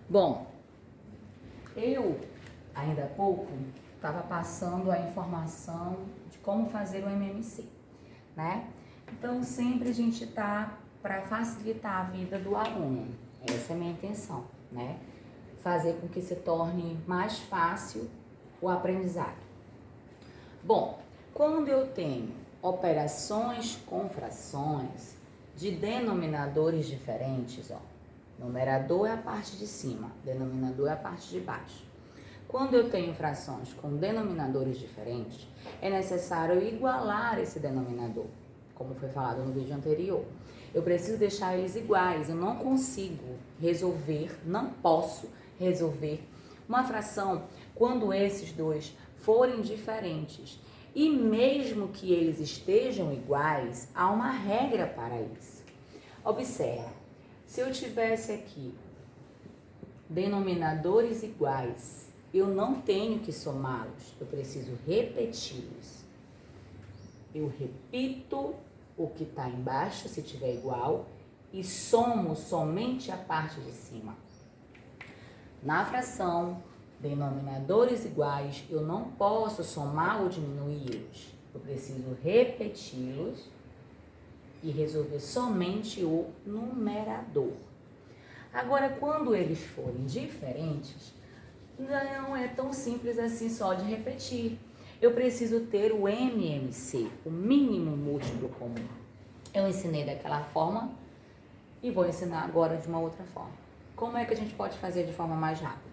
Bom, eu ainda há pouco estava passando a informação de como fazer o MMC, né? Então sempre a gente tá para facilitar a vida do aluno. Essa é a minha intenção, né? Fazer com que se torne mais fácil o aprendizado. Bom, quando eu tenho operações com frações de denominadores diferentes, ó, numerador é a parte de cima, denominador é a parte de baixo. Quando eu tenho frações com denominadores diferentes, é necessário igualar esse denominador, como foi falado no vídeo anterior. Eu preciso deixar eles iguais, eu não consigo resolver, não posso resolver uma fração quando esses dois forem diferentes. E mesmo que eles estejam iguais, há uma regra para isso. Observe, se eu tivesse aqui denominadores iguais, eu não tenho que somá-los, eu preciso repeti-los. Eu repito o que está embaixo, se tiver igual, e somo somente a parte de cima. Na fração, denominadores iguais, eu não posso somar ou diminuí-los. Eu preciso repeti-los e resolver somente o numerador. Agora, quando eles forem diferentes, não é tão simples assim só de repetir. Eu preciso ter o MMC, o mínimo múltiplo comum. Eu ensinei daquela forma e vou ensinar agora de uma outra forma. Como é que a gente pode fazer de forma mais rápida?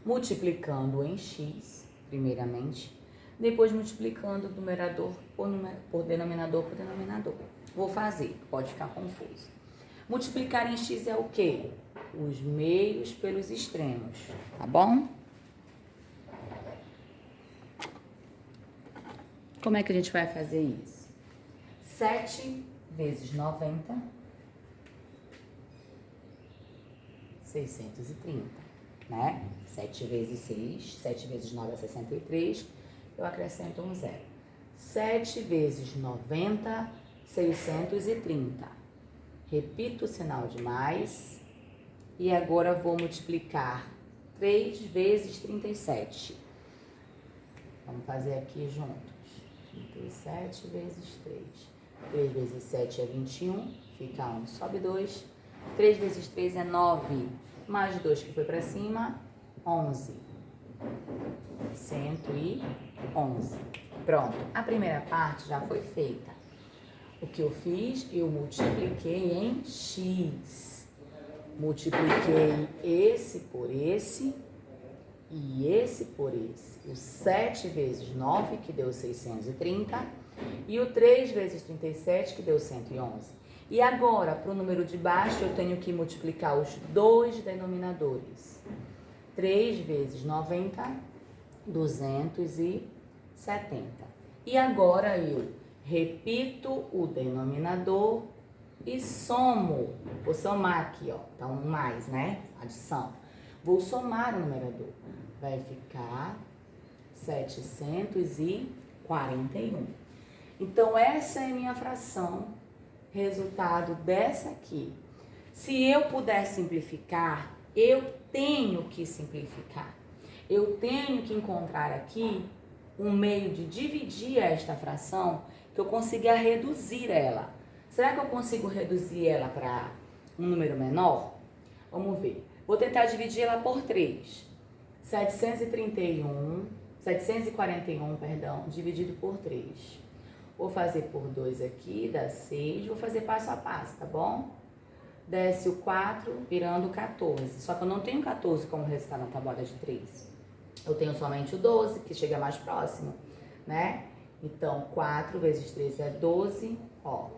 Multiplicando em x, primeiramente, depois multiplicando o numerador por denominador por denominador. Vou fazer, pode ficar confuso. Multiplicar em x é o quê? Os meios pelos extremos, tá bom? Como é que a gente vai fazer isso? 7 vezes 90, 630, né? 7 vezes 6, 7 vezes 9 é 63, eu acrescento um zero. 7 vezes 90, 630. Repito o sinal de mais e agora vou multiplicar 3 vezes 37. Vamos fazer aqui juntos. 37 vezes 3. 3 vezes 7 é 21, fica 1, sobe 2. 3 vezes 3 é 9, mais 2 que foi para cima, 11. 111. Pronto, a primeira parte já foi feita. O que eu fiz? Eu multipliquei em x. Multipliquei esse por esse e esse por esse. O 7 vezes 9, que deu 630, e o 3 vezes 37, que deu 111. E agora, para o número de baixo, eu tenho que multiplicar os dois denominadores. 3 vezes 90, 270. E agora eu repito o denominador e somo. Vou somar aqui, ó. Tá um mais, né? Adição. Vou somar o numerador. Vai ficar 741. Então, essa é a minha fração, resultado dessa aqui. Se eu puder simplificar, eu tenho que simplificar. Eu tenho que encontrar aqui um meio de dividir esta fração que eu consiga reduzir ela. Será que eu consigo reduzir ela para um número menor? Vamos ver. Vou tentar dividir ela por 3. 741, dividido por 3. Vou fazer por 2 aqui, dá 6. Vou fazer passo a passo, tá bom? Desce o 4, virando 14. Só que eu não tenho 14 como resultado na tabuada de 3. Eu tenho somente o 12, que chega mais próximo, né? Então, 4 vezes 3 é 12, ó.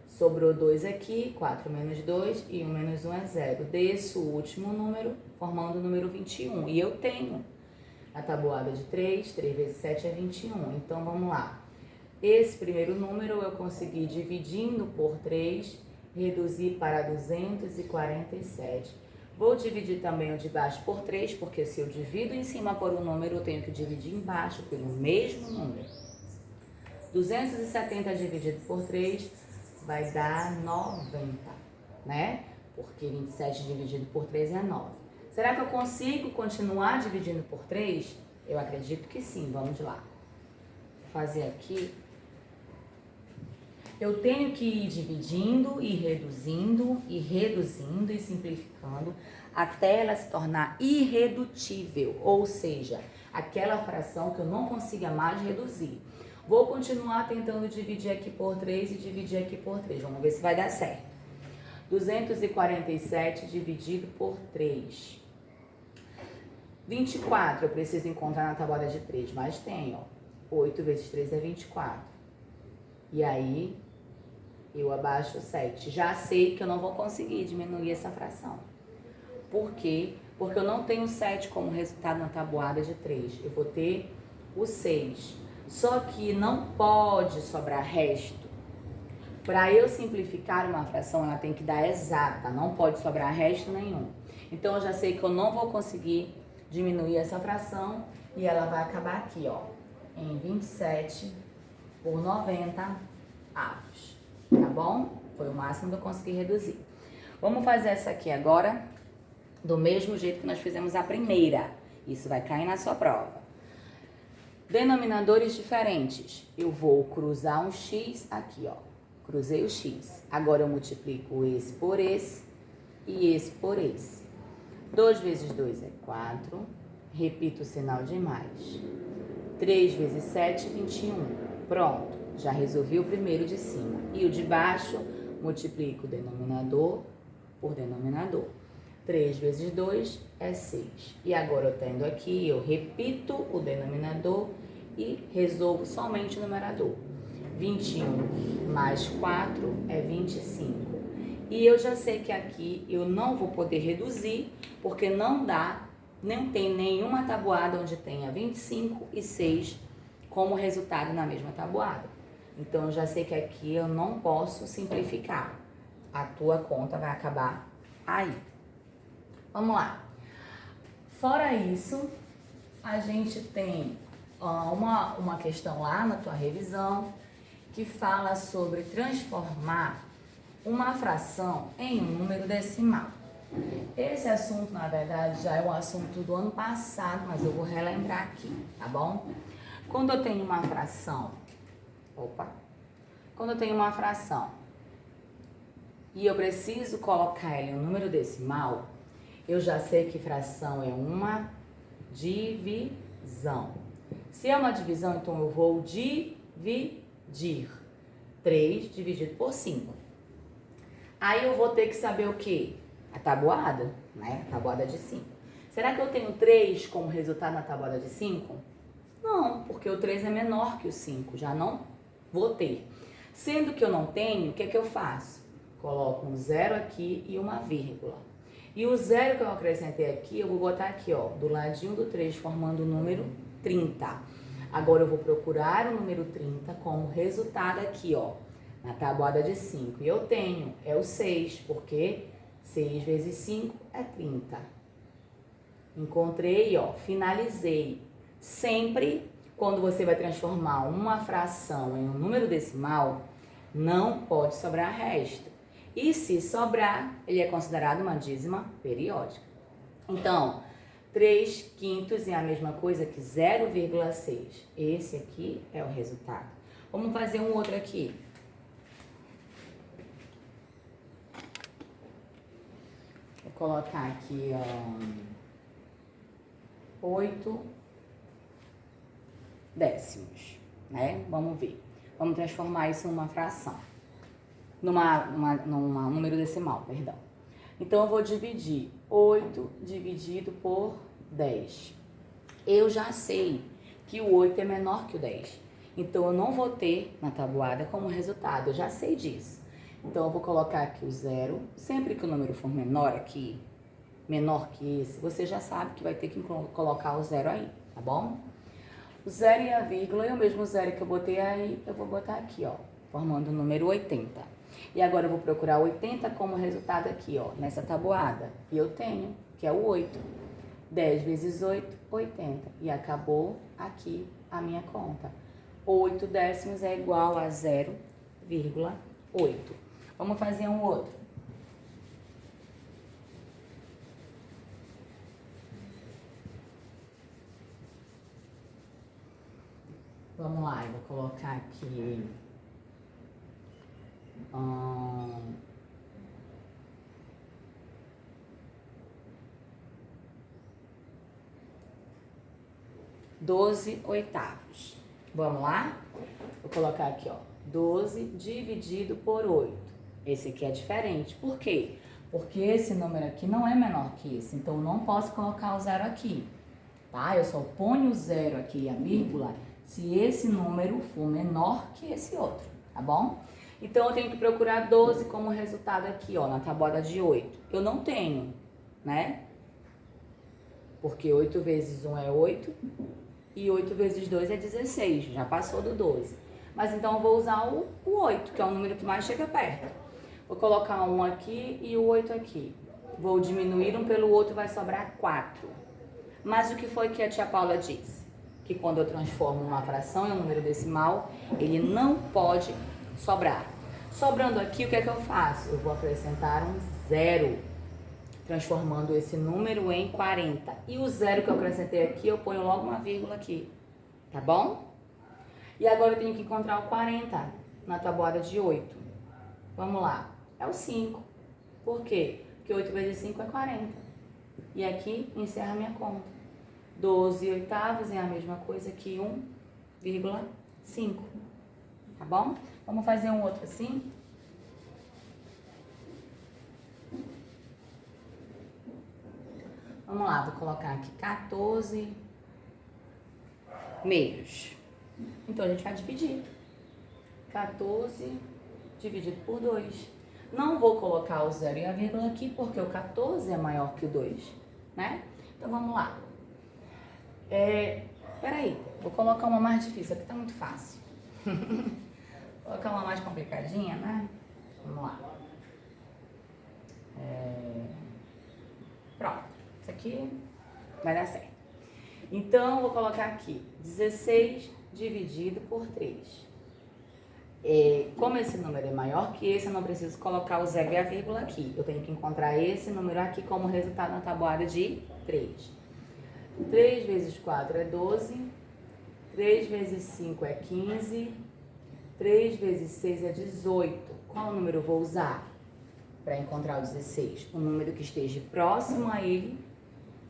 Sobrou 2 aqui, 4 menos 2 e 1 menos 1 é 0. Desço o último número, formando o número 21. E eu tenho a tabuada de 3, 3 vezes 7 é 21. Então, vamos lá. Esse primeiro número eu consegui, dividindo por 3, reduzir para 247. Vou dividir também o de baixo por 3, porque se eu divido em cima por um número, eu tenho que dividir embaixo pelo mesmo número. 270 dividido por 3 vai dar 90, né? porque 27 dividido por 3 é 9. Será que eu consigo continuar dividindo por 3? Eu acredito que sim, vamos lá. Vou fazer aqui. Eu tenho que ir dividindo e reduzindo e simplificando até ela se tornar irredutível, ou seja, aquela fração que eu não consiga mais reduzir. Vou continuar tentando dividir aqui por 3 e dividir aqui por 3. Vamos ver se vai dar certo. 247 dividido por 3. 24 eu preciso encontrar na tabuada de 3, mas tem, ó. 8 vezes 3 é 24. E aí, eu abaixo 7. Já sei que eu não vou conseguir diminuir essa fração. Por quê? Porque eu não tenho 7 como resultado na tabuada de 3. Eu vou ter o 6. Só que não pode sobrar resto. Para eu simplificar uma fração, ela tem que dar exata. Não pode sobrar resto nenhum. Então, eu já sei que eu não vou conseguir diminuir essa fração. E ela vai acabar aqui, ó. Em 27 por 90 avos. Tá bom? Foi o máximo que eu consegui reduzir. Vamos fazer essa aqui agora, do mesmo jeito que nós fizemos a primeira. Isso vai cair na sua prova. Denominadores diferentes. Eu vou cruzar um x aqui, ó. Cruzei o x. Agora eu multiplico esse por esse e esse por esse. 2 vezes 2 é 4. Repito o sinal de mais. 3 vezes 7, 21. Pronto. Já resolvi o primeiro de cima. E o de baixo, multiplico o denominador por denominador. 3 vezes 2 é 6. E agora eu tendo aqui, eu repito o denominador e resolvo somente o numerador. 21 mais 4 é 25. E eu já sei que aqui eu não vou poder reduzir, porque não dá, não tem nenhuma tabuada onde tenha 25 e 6 como resultado na mesma tabuada. Então, eu já sei que aqui eu não posso simplificar. A tua conta vai acabar aí. Vamos lá. Fora isso, a gente tem uma questão lá na tua revisão que fala sobre transformar uma fração em um número decimal. Esse assunto, na verdade, já é um assunto do ano passado, mas eu vou relembrar aqui, tá bom? Quando eu tenho uma fração, quando eu tenho uma fração e eu preciso colocar ela em um número decimal, eu já sei que fração é uma divisão. Se é uma divisão, então eu vou dividir 3 dividido por 5. Aí eu vou ter que saber o quê? A tabuada, né? A tabuada de 5. Será que eu tenho 3 como resultado na tabuada de 5? Não, porque o 3 é menor que o 5, já não vou ter. Sendo que eu não tenho, o que é que eu faço? Coloco um 0 aqui e uma vírgula. E o 0 que eu acrescentei aqui, eu vou botar aqui, ó, do ladinho do 3, formando o número 30. Agora eu vou procurar o número 30 como resultado aqui, ó, na tabuada de 5. E eu tenho, é o 6, porque 6 vezes 5 é 30. Encontrei, ó, finalizei. Sempre, quando você vai transformar uma fração em um número decimal, não pode sobrar resto. E se sobrar, ele é considerado uma dízima periódica. Então, 3 quintos é a mesma coisa que 0,6. Esse aqui é o resultado. Vamos fazer um outro aqui. Vou colocar aqui, ó, 8 décimos, né? Vamos ver. Vamos transformar isso numa fração. Num número decimal, perdão. Então, eu vou dividir 8 dividido por 10. Eu já sei que o 8 é menor que o 10. Então, eu não vou ter na tabuada como resultado. Eu já sei disso. Então, eu vou colocar aqui o 0. Sempre que o número for menor aqui, menor que esse, você já sabe que vai ter que colocar o 0 aí, tá bom? O 0 e a vírgula, e o mesmo 0 que eu botei aí, eu vou botar aqui, ó, formando o número 80. E agora eu vou procurar 80 como resultado aqui, ó, nessa tabuada. E eu tenho, que é o 8. 10 vezes 8, 80. E acabou aqui a minha conta. 8 décimos é igual a 0,8. Vamos fazer um outro. Vamos lá, eu vou colocar aqui... 12 oitavos. Vamos lá? Vou colocar aqui, ó, 12 dividido por 8. Esse aqui é diferente. Por quê? Porque esse número aqui não é menor que esse, então eu não posso colocar o zero aqui, tá? Eu só ponho o zero aqui e a vírgula se esse número for menor que esse outro, tá bom? Então eu tenho que procurar 12 como resultado aqui, ó, na tabuada de 8. Eu não tenho, né? Porque 8 vezes 1 é 8 e 8 vezes 2 é 16, já passou do 12. Mas então eu vou usar o 8, que é o número que mais chega perto. Vou colocar um aqui e o 8 aqui. Vou diminuir um pelo outro, vai sobrar 4. Mas o que foi que a tia Paula disse? Que quando eu transformo uma fração em um número decimal, ele não pode sobrar. Sobrando aqui, o que é que eu faço? Eu vou acrescentar um zero, transformando esse número em 40. E o zero que eu acrescentei aqui, eu ponho logo uma vírgula aqui, tá bom? E agora eu tenho que encontrar o 40 na tabuada de 8. Vamos lá. É o 5. Por quê? Porque 8 vezes 5 é 40. E aqui encerra a minha conta. 12 oitavos é a mesma coisa que 1,5. Tá bom? Vamos fazer um outro assim? Vamos lá, vou colocar aqui 14 meios. Então, a gente vai dividir. 14 dividido por 2. Não vou colocar o zero e a vírgula aqui, porque o 14 é maior que o 2, né? Então, vamos lá. Peraí, vou colocar uma mais difícil, aqui tá muito fácil. Vou colocar uma mais complicadinha, né? Vamos lá. Pronto, isso aqui vai dar certo. Então, vou colocar aqui 16 dividido por 3. Como esse número é maior que esse, eu não preciso colocar o zero e a vírgula aqui. Eu tenho que encontrar esse número aqui como resultado na tabuada de 3. 3 vezes 4 é 12. 3 vezes 5 é 15. 3 vezes 6 é 18. Qual número eu vou usar para encontrar o 16? Um número que esteja próximo a ele,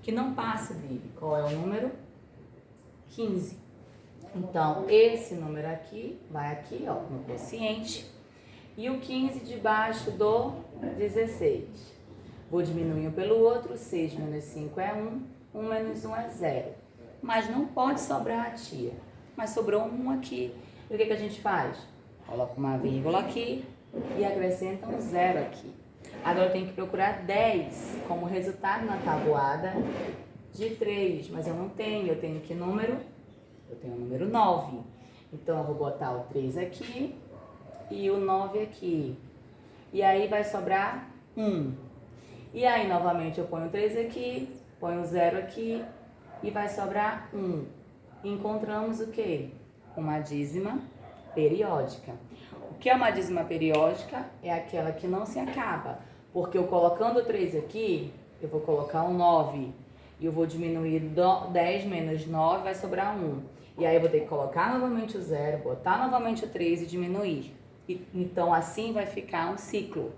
que não passe dele. Qual é o número? 15. Então, esse número aqui, vai aqui, ó, no quociente. E o 15 debaixo do 16. Vou diminuir um pelo outro, 6 menos 5 é 1, 1 menos 1 é 0. Mas não pode sobrar, tia. Mas sobrou um aqui. E o que a gente faz? Coloca uma vírgula aqui e acrescenta um 0 aqui. Agora eu tenho que procurar 10 como resultado na tabuada de 3. Mas eu não tenho, eu tenho que número? Eu tenho o número 9. Então, eu vou botar o 3 aqui e o 9 aqui. E aí, vai sobrar 1. E aí, novamente, eu ponho o 3 aqui, ponho o 0 aqui e vai sobrar 1. Encontramos o quê? Uma dízima periódica. O que é uma dízima periódica? É aquela que não se acaba. Porque eu colocando o 3 aqui, eu vou colocar um 9. E eu vou diminuir 10 menos 9, vai sobrar 1. E aí eu vou ter que colocar novamente o 0, botar novamente o 3 e diminuir. Então assim vai ficar um ciclo.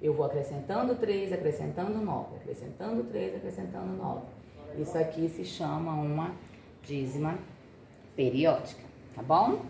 Eu vou acrescentando 3, acrescentando 9, acrescentando 3, acrescentando 9. Isso aqui se chama uma dízima periódica, tá bom?